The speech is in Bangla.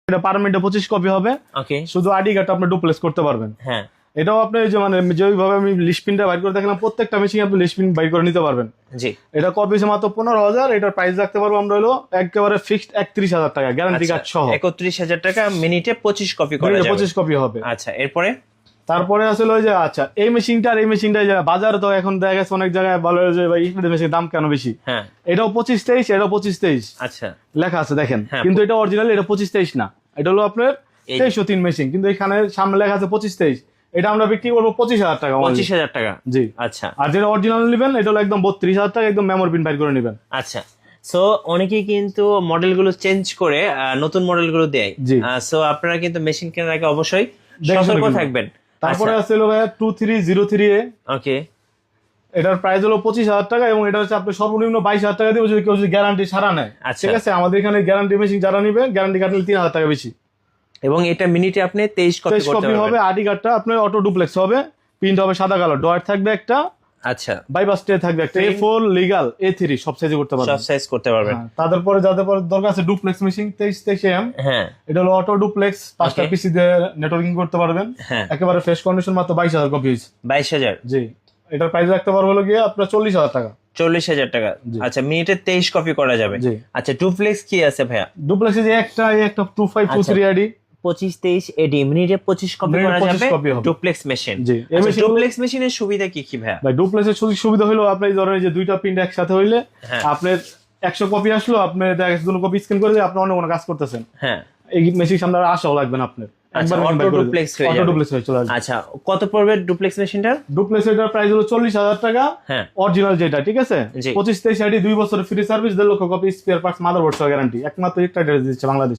এটা পার মিনিটে 25 কপি হবে। ওকে, শুধু আইডি কার্ডটা আপনি ডুপ্লেক্স করতে পারবেন। হ্যাঁ, এটাও আপনি যে মানে যেভাবে আমি লিস্ট প্রিন্টটা বাইর করে দেখলাম, প্রত্যেকটা মেশিন আপনি লিস্ট প্রিন্ট বাইর করে নিতে পারবেন। জি। এটা কপি হিসেবে মাত্র 15,000। এটার প্রাইস রাখতে পারবো আমরা হলো একেবারে ফিক্সড 31,000 টাকা, গ্যারান্টি কার্ড সহ। 31,000 টাকা, মিনিটে 25 কপি করা যাবে। 25 কপি হবে। আচ্ছা, এরপরে তারপরে আসলে ওই যে আচ্ছা এই মেশিনটা আর এই মেশিনটা বাজারে তো এখন দেখা গেছে অনেক জায়গায় বলে যে ভাই স্পিড মেশিনের দাম কেন বেশি। হ্যাঁ, এটাও 25-23, এটাও 25-23 আচ্ছা, লেখা আছে দেখেন, হ্যাঁ, কিন্তু এটা অরিজিনালি এটা 25-23 না, এটা হলো আপনার এই- 2303 মেশিন, কিন্তু এখানে সামনে লেখা আছে 25-23। এটা আমরা বিক্রি করবো 25,000 টাকা only। 25,000 টাকা। জি। আচ্ছা, আর যেটা অরিজিনাল নেবেন এটা হলো একদম 32,000 টাকা, একদম মেমোরি প্রিন্ট বাইর করে নেবেন। আচ্ছা। সো অনেকেই কিন্তু মডেলগুলো চেঞ্জ করে নতুন মডেলগুলো দেয়। জি। সো আপনারা কিন্তু মেশিন কেনার আগে অবশ্যই দেখে শুনে সতর্ক কিনবেন। থাকবেন। তারপরে আছে হলো ভাই 2303A। ওকে, এটার প্রাইস হলো 25,000 টাকা, এবং এটা হচ্ছে আপনি সর্বনিম্ন 22,000 টাকা দিয়ে যদি কেউ যদি গ্যারান্টি ছাড়া নেয়। আচ্ছা। ঠিক আছে, আমাদের এখানে গ্যারান্টি মেশিন যারা নিবে গ্যারান্টি কার্ড নিলে 3,000 টাকা বেশি। এবং এটা মিনিটে আপনি 23 কপি 23 করতে কপি হবে। পারবেন। আইডি কার্ডটা আপনার অটো ডুপ্লেক্স হবে, প্রিন্ট হবে সাদা কালো, ডয়ার থাকবে একটা, আচ্ছা, বাইপাস ট্রে থাকবে একটা, A4 লিগাল A3 সব সাইজে করতে সব পারবেন। সাইজ করতে পারবেন। হ্যাঁ, তাদের পরে যাদের পরে দরকার আছে ডুপ্লেক্স মেশিন 23-23 AM, হ্যাঁ, এটা হলো অটো ডুপ্লেক্স, 5টা Okay. পিসি দিয়ে নেটওয়ার্কিং করতে পারবেন। হ্যাঁ, একেবারে ফ্রেশ কন্ডিশন, মাত্র 22,000 কপি। 22,000, জি। এটার প্রাইস রাখতে পারবো হলো গিয়ে আপনার 40,000 টাকা। 40,000 টাকা। জি। আচ্ছা, মিনিটে 23 কপি করা যাবে। জি। আচ্ছা, ডুপ্লেক্স কি আছে ভাইয়া? ডুপ্লেক্সে যে একটা 2523 আইডি 25-23 এডি, মিনিটে 25 কপি মিনিটে করা 25 যাবে কপি হবে। Duplex machine. জি। এই মেশিন ডুপ্লেক্স মেশিনের সুবিধা কি কি ভাইয়া? ভাই ডুপ্লেক্সের সুবিধা হলো আপনি ধরেন যে দুইটা প্রিন্ট একসাথে হইলে হ্যাঁ। আপনার 100 কপি আসলো, আপনি দেখা গেছে দুটো কপি স্ক্যান করে দিয়ে আপনি অন্য কোনো কাজ করতেছেন, হ্যাঁ, এই মেশিন সামনে আর আসাও লাগবে না আপনার। আচ্ছা, একবার অটো ডুপ্লেক্স হয়ে অটো যাবে। ডুপ্লেক্স হয়ে চলে আসবে। আচ্ছা, কত পড়বে ডুপ্লেক্স মেশিনটা? ডুপ্লেক্স এটার প্রাইস হলো 40,000 টাকা, হ্যাঁ, অরিজিনাল যেটা, ঠিক আছে। জি। 25-23 আইডি 2 বছরের ফ্রি সার্ভিস, 1.5 লক্ষ কপি স্পেয়ার পার্টস, মাদারবোর্ড সহ গ্যারান্টি, একমাত্র একটা অ্যাড্রেস দিচ্ছে বাংলাদেশ।